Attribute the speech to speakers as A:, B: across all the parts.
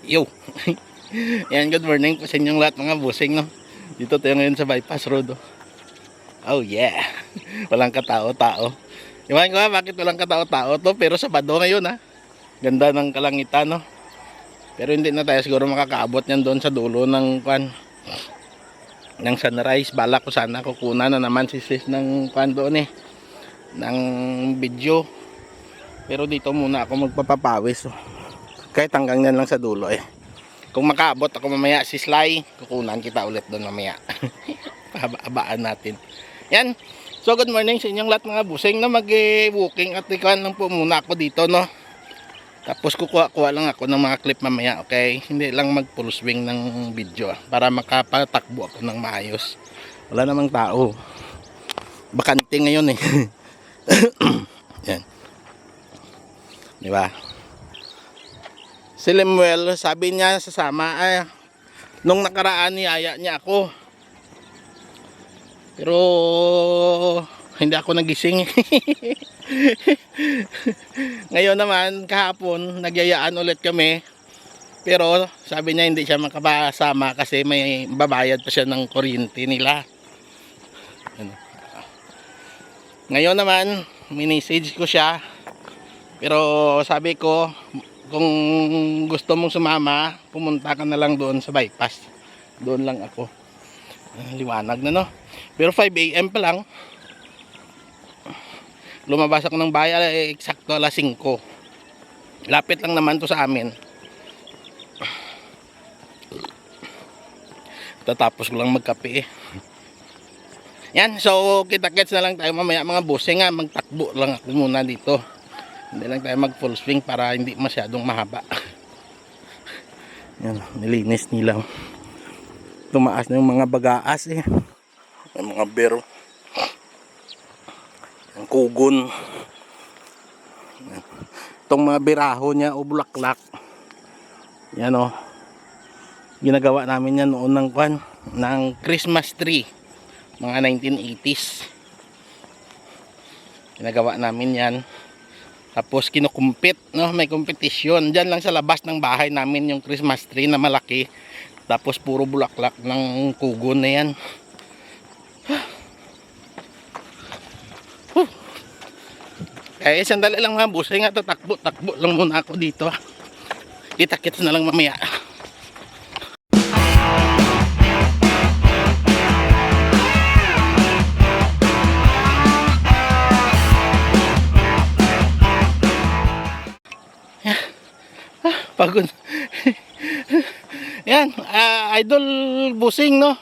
A: Yo. Yan, good morning po sa inyong lahat mga busing, no. Dito tayo ngayon sa bypass road. Oh yeah. Walang katao-tao. Iwan ko bakit walang katao-tao to, pero Sabado ngayon ha. Ganda ng kalangitan, no. Pero hindi na tayo siguro makakaabot niyan doon sa dulo ng ng sunrise. Balak ko sana kukunan na naman si sis ng doon ng video. Pero dito muna ako magpapapawis. Kahit hanggang yan lang sa dulo Kung makaabot ako mamaya si Sly, kukunan kita ulit doon mamaya. Pahabaan natin. Yan. So good morning sa inyong lahat mga busing na mag-walking at ikaw lang po muna ako dito, no. Tapos kukuha lang ako ng mga clip mamaya, okay? Hindi lang mag full swing ng video para makapatakbo ako ng maayos. Wala namang tao. Bakante ngayon Yan. Di ba? Si Lemuel, sabi niya sasama nung nakaraan niyaya niya ako. Pero hindi ako nagising. Ngayon naman kahapon nagyayaan ulit kami. Pero sabi niya hindi siya makapasama kasi may babayad pa siya ng kuryente nila. Ngayon naman minessage ko siya. Pero sabi ko, kung gusto mong sumama, pumunta ka na lang doon sa bypass. Doon lang ako. Liwanag na, no? Pero 5 AM pa lang. Lumabas ako ng bahay, eksakto alas 5. Lapit lang naman to sa amin. Tatapos ko lang magkape Yan, so kita-kits na lang tayo mamaya mga busing magtakbo lang ako muna dito. Hindi lang tayo mag full swing para hindi masyadong mahaba. Yan, nilinis nila. Tumaas na yung mga bagaas May mga bero. Ang kugon. Itong mga biraho niya o bulaklak. Yan ginagawa namin yan noon ng Christmas tree. Mga 1980s. Ginagawa namin yan. Tapos kinukumpit, no? May kompetisyon. Diyan lang sa labas ng bahay namin yung Christmas tree na malaki. Tapos puro bulaklak ng kugon na yan. Kaya sandali lang mga busay takbo lang muna ako dito. Kita-kits na lang mamaya. Pagod. Yan, idol busing, no.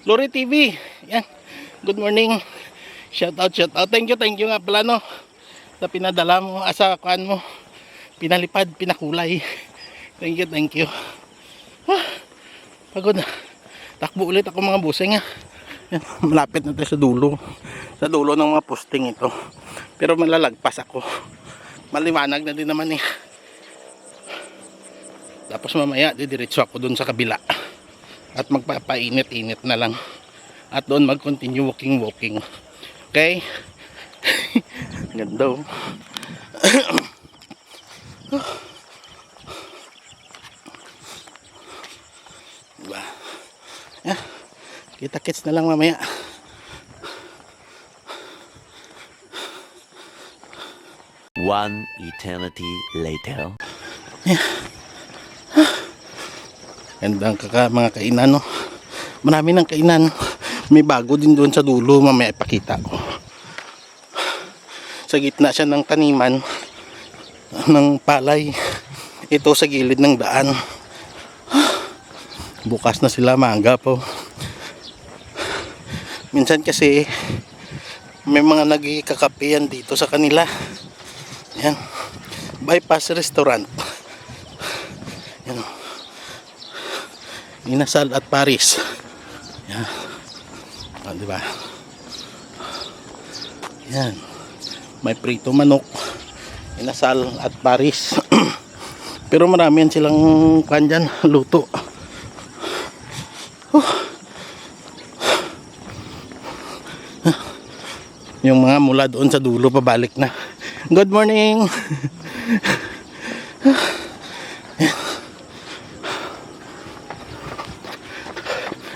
A: Lori TV. Yan. Good morning. Shout out. Thank you nga pala, no. Sa pinadala mo, sa mo. Pinalipad, pinakulay. Thank you. Pagod na. Takbo ulit ako mga busing Yan, malapit na tayo sa dulo. Sa dulo ng mga posting ito. Pero malalagpas ako. Maliwanag na din naman Tapos mamaya didiretso ako dun sa kabila at magpapainit-init na lang at doon mag-continue walking. Okay? Ganda diba? Yeah. Kita-kits na lang mamaya.
B: One eternity later.
A: Yeah. Gandang mga kainan, no. Marami ng kainan. May bago din doon sa dulo, mamaya ipakita ko. Sa gitna siya ng taniman ng palay. Ito sa gilid ng daan. Bukas na sila, maaga po. Minsan kasi may mga nagkakape yan dito sa kanila. Yan. Bypass restaurant. Yan. Inasal at Paris. Yan. Diba? Yan. May prito manok. Inasal at Paris. Pero marami yan silang dyan, luto. Yung mga mula doon sa dulo pabalik na. Good morning.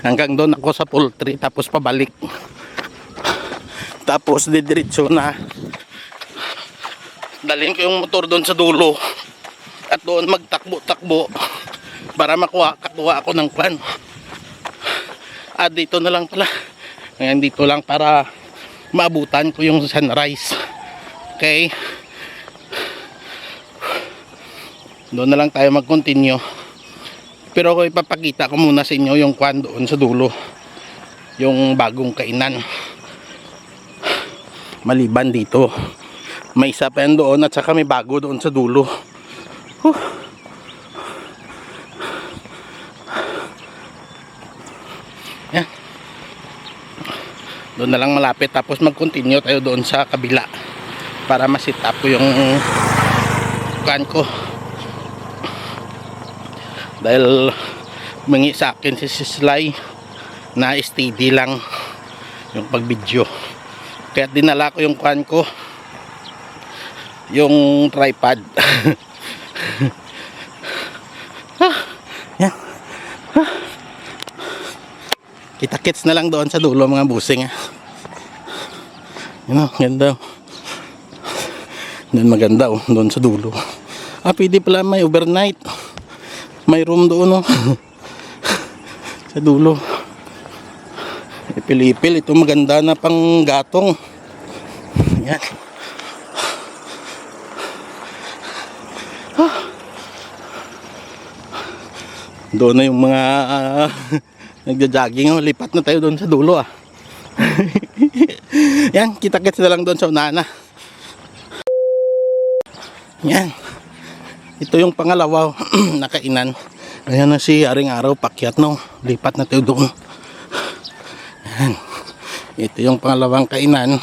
A: Hanggang doon ako sa poultry, tapos pabalik. Tapos didiretso na. Dalhin ko yung motor doon sa dulo. At doon magtakbo-takbo para kakuha ako ng kwan. At dito na lang pala. Ngayon dito lang para maabutan ko yung sunrise. Okay. Doon na lang tayo mag-continue. Pero ako ipapakita ko muna sa inyo yung kwan doon sa dulo. Yung bagong kainan. Maliban dito. May isa pa yan doon at saka may bago doon sa dulo. Yan. Doon na lang malapit, tapos mag-continue tayo doon sa kabila para ma-sit up ko yung kan ko. Dahil mangi sa akin si Sislay na steady lang yung pag-video. Kaya dinala ko yung kan ko, yung tripod. Yan. Kita-kits na lang doon sa dulo mga busing. Yun o, ganda. Doon maganda o, doon sa dulo. Pwede pala may overnight. May room doon o. Sa dulo. Ipil-ipil. Ito maganda na pang gatong. Yan. Doon na yung mga nagja-jogging. Lipat na tayo doon sa dulo ah. Yan, kita-kits na lang doon sa unahan na. Yan. Ito yung pangalawa na kainan. Ayan na si Aring Araw pakyat no. Lipat na tayo doon. Yan. Ito yung pangalawang kainan.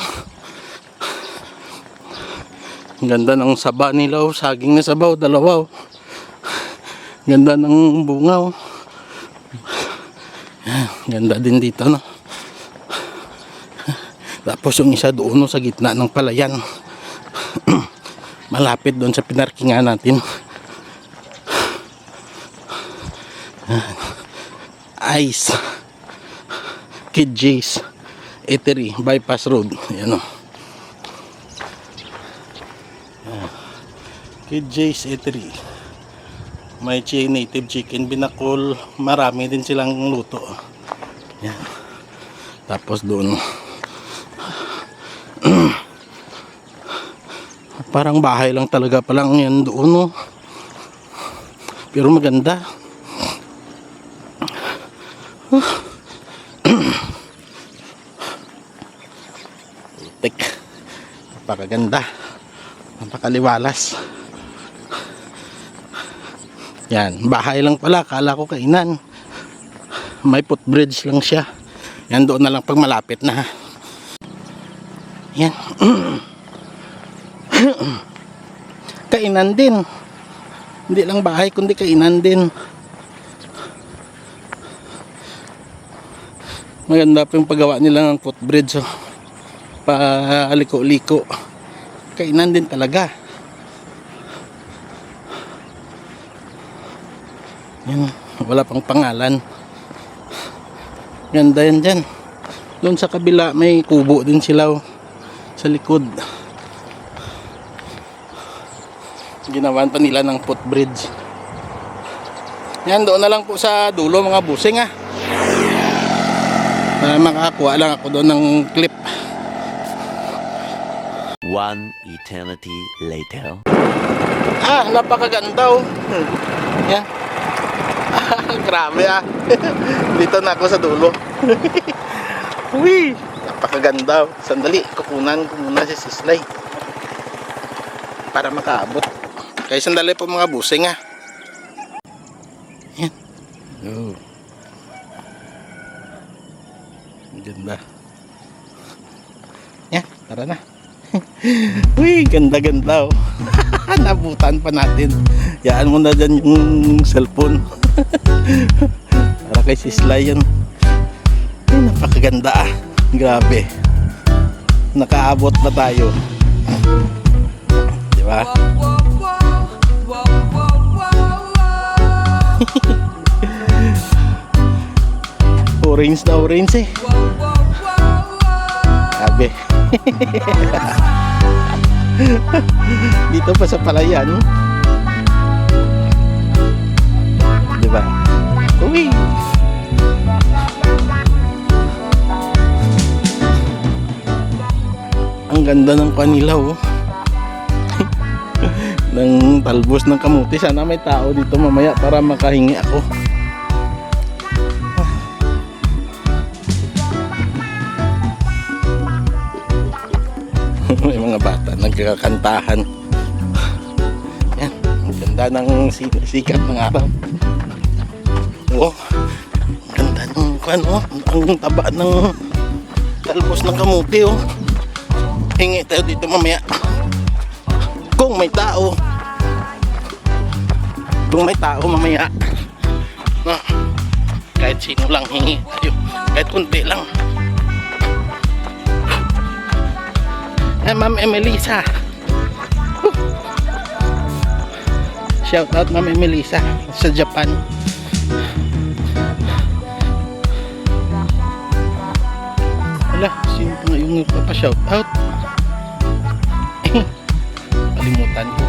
A: Ang ganda ng saba nila oh. Saging na sabaw, dalawa oh. Ganda ng bunga oh. Ganda din dito no. Tapos yung isa doon no, sa gitna ng palayan. Malapit doon sa pinarkingan natin. Ice Kid J's Eatery Bypass Road. Ayan o. Kid J's Eatery. May native chicken binakol. Marami din silang luto. Yan. Tapos doon parang bahay lang talaga palang yan doon no? Pero maganda. Tek. Napakaganda. Napakaliwalas. Yan, bahay lang pala, kala ko kainan. May footbridge lang siya. Yan, doon na lang pag malapit na. Yan. Kainan din. Hindi lang bahay kundi kainan din. Maganda pa yung paggawa nila ng footbridge oh. Paliko-liko. Kainan din talaga. Yan, wala pang pangalan. Ganda yan dyan. Doon sa kabila may kubo din sila oh, sa likod. Ginawan pa nila ng footbridge. Yan, doon na lang po sa dulo mga busing ah. Para makakuha lang ako doon ng clip.
B: One eternity later.
A: Napakaganda oh. Yan. Grabe ah. Dito na ako sa dulo. Uy, napakaganda oh. Sandali, kukunan ko muna si Sislay para makaabot. Kaya sandali po mga busing ah. Yan. Oh. Ganda. Yan, tara na. Uy, ganda-ganda oh. Nabutan pa natin. Yaan mo na dyan yung cellphone. Para kay Sislay yan. Ay, napakaganda ah. Grabe. Nakaabot na tayo. Diba? na orange eh. Sabi. Dito pa sa palayan. Diba? Uy! Ang ganda ng kanila oh. Ng talbos ng kamuti. Sana may tao dito mamaya para makahingi ako. May mga bata nagkakantahan. Yan, ang ganda ng sikat ng araw. Oh, ganda ng ano, ang taba ng talbos ng kamuti oh. Hingi tayo dito mamaya. Kung may tao. Kung may tao mamaya. No, kahit sino lang hingi tayo. Kahit kunti lang. Ma'am Emelisa. Shout out Ma'am Emelisa sa Japan. Wala, sino nga yung nagpapa-shout out? Kalimutan ko.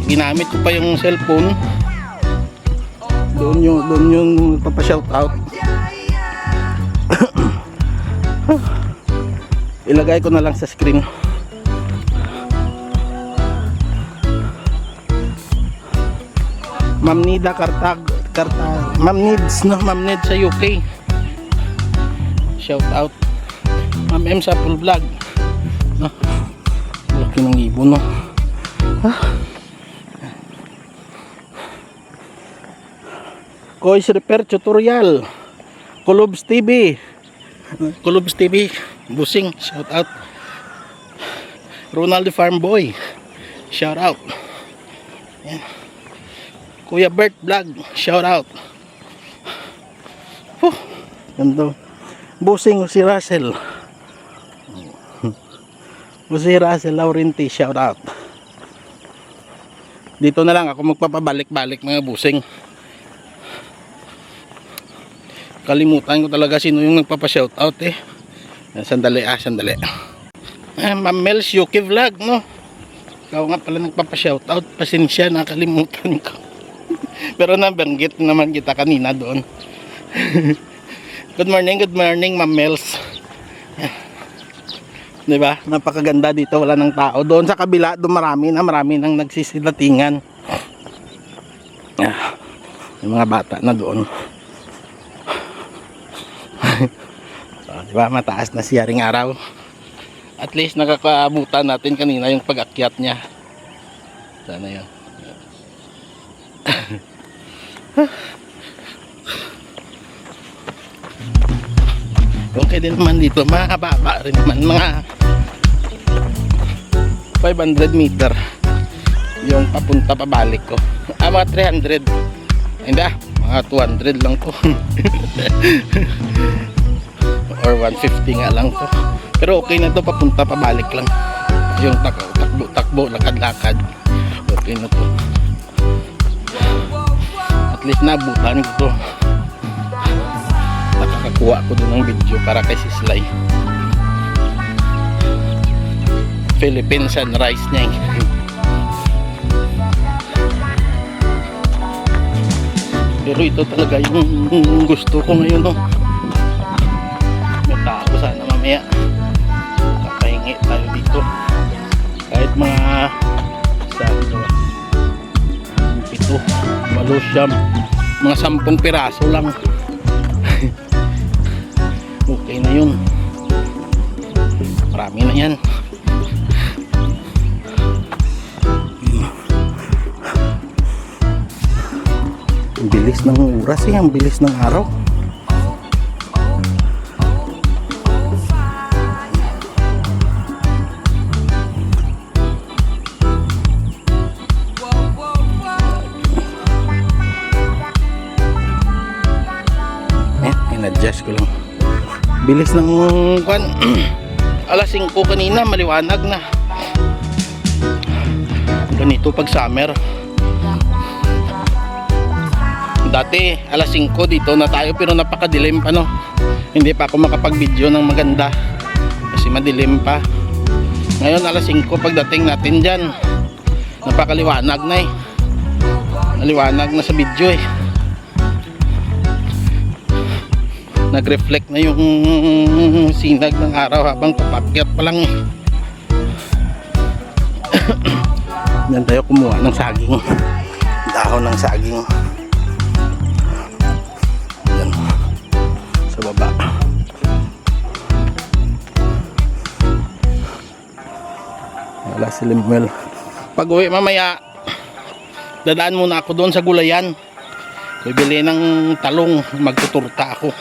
A: Ginamit ko pa yung cellphone. Doon yung nagpapa-shout out. Ilagay ko na lang sa screen. Ma'am Nida Ma'am Nids, no? Ma'am Nids sa UK. Shout out. Ma'am M sa full vlog. No? Laki ng ibon, no? Kois Repair Tutorial. Kulubs TV. Kulubs TV. Busing, shout out. Ronald the Farm Boy, shout out. Yan. Kuya Bert Vlog, shout out. Ganda. Busing si Russell. Si Russell Laurenti, shout out. Dito na lang ako magpapabalik-balik mga busing. Kalimutan ko talaga sino yung nagpapa-shout out eh. Sandali. Ma'am Mels Yuki Vlog, no? Ikaw nga pala nagpapa-shoutout. Pasensya, nakalimutan ko. Pero nabanggit naman kita kanina doon. Good morning, Ma'am Mels. Diba? Napakaganda dito, wala nang tao. Doon sa kabila, doon marami nang nagsisilatingan. Yung mga bata na doon. Diba, mataas na siya ring araw. At least nakakaabutan natin kanina yung pag-akyat niya. Sana yun. Okay din naman dito. Mahaba rin naman. Mga 500 meter yung papunta pabalik ko. Mga 300. Hindi mga 200 lang to. Or 150 nga lang to. Pero okay na to, papunta pabalik lang. Yung takbo, lakad-lakad. Okay na to. At least nabutan ko to. Nakakakuha ko doon ng video para kay Sislay. Philippine sunrise niya. Pero ito talaga yung gusto ko ngayon, no? May tao sana mamaya. Kakahingi tayo dito. Kahit mga sabi ko 7, 8, siyam, mga 10 piraso lang. Okay na yun. Marami na yan. Ang bilis ng oras eh, ang bilis ng araw. In-adjust ko lang. Bilis ng kwan. Alas 5 kanina, maliwanag na. Ganito pag summer. Dati alas 5 dito na tayo pero napakadilim pa, no. Hindi pa ako makapag-video ng maganda kasi madilim pa. Ngayon alas 5 pagdating natin dyan, napakaliwanag na eh. Maliwanag na sa video eh. Nag-reflect na yung sinag ng araw habang papakyat pa lang eh. Diyan tayo kumuha ng saging, dahon ng saging. Yan, sa baba. Wala si Limuel. Pag uwi mamaya, dadaan muna ako doon sa gulayan. Bibili ng talong, magtuturta ako.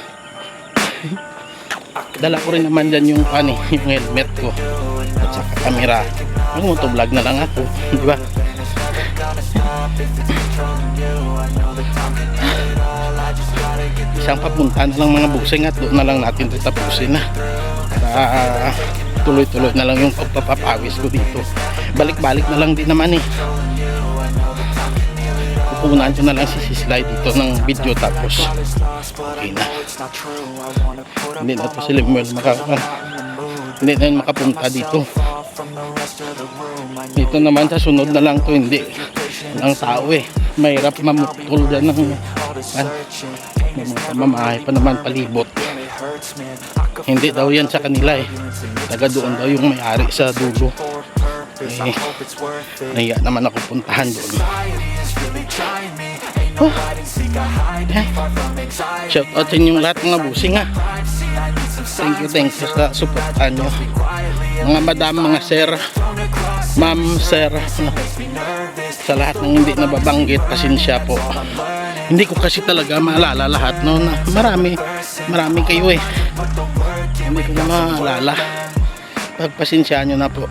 A: Dala ko rin naman dyan yung yung helmet ko at saka camera. Mag-motovlog na lang ako, di ba? Isang papunta na lang mga busing at doon na lang natin tatapusin na. Para tuloy-tuloy na lang yung pagpapawis ko dito. Balik-balik na lang din naman eh. Pupunan ko na lang si Slide dito ng video tapos okay na. Hindi na ito si Limuel hindi na yun makapunta dito. Dito naman sa sunod na lang to, hindi ang tao eh. Mahirap mamutol dyan ng mamahay pa naman palibot. Hindi daw yan sa kanila eh. Taga doon daw yung may-ari sa dulo. Nahiya naman ako puntahan doon. Oh. Shout out sa inyong lahat mga busing ha. Thank you sa supportan nyo. Mga madam, mga sir, ma'am, sir, sa lahat ng hindi nababanggit, pasensya po. Hindi ko kasi talaga maalala lahat, no? Marami kayo eh. Hindi ko na maalala. Pagpasensyaan nyo na po.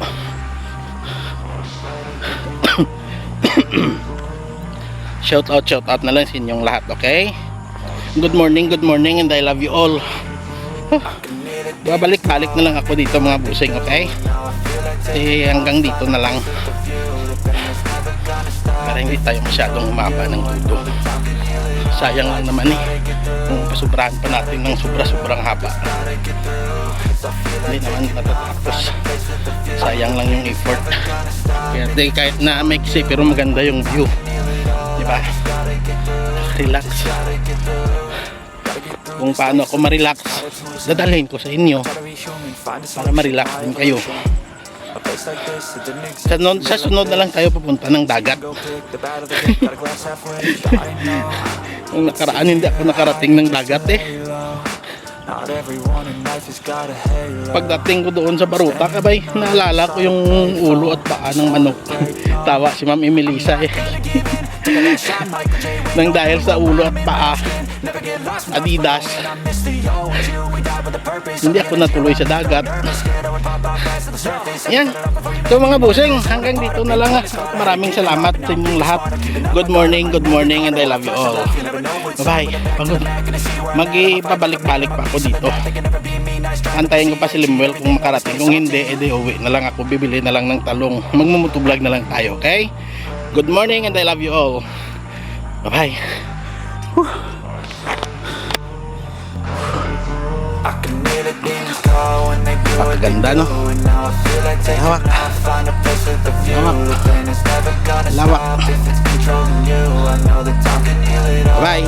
A: Shout out na lang sa inyong lahat, okay? Good morning and I love you all. Babalik-balik na lang ako dito mga busing, okay? Hanggang dito na lang para hindi tayo masyadong humaba ng tudo. Sayang lang naman eh kung pasubrahan pa natin ng sobrang haba. Hindi naman matatapos. Sayang lang yung effort. Kaya kahit na maiksi pero maganda yung view, diba? Relax. Kung paano ako ma-relax, dadalhin ko sa inyo para ma-relax din kayo. Sa sunod na lang tayo pupunta ng dagat. Yung nakaraan hindi ako nakarating ng dagat eh. Pagdating ko doon sa Baruta, kabay, naalala ko yung ulo at paa ng manok. Tawa si Ma'am Emelisa eh. Nang dahil sa ulo at paa, Adidas, hindi ako natuloy sa dagat. Yan. So mga busing, hanggang dito na lang. Maraming salamat sa inyong lahat. Good morning and I love you all. Bye bye. Pagod. Magpabalik-balik pa ako dito. Antayin ko pa si Limuel kung makarating. Kung hindi, edi uwi na lang ako. Bibili na lang ng talong. Magmumutublog na lang tayo, okay? Good morning and I love you all. Bye bye. Ganda no? Lawak. Lawak. Bye.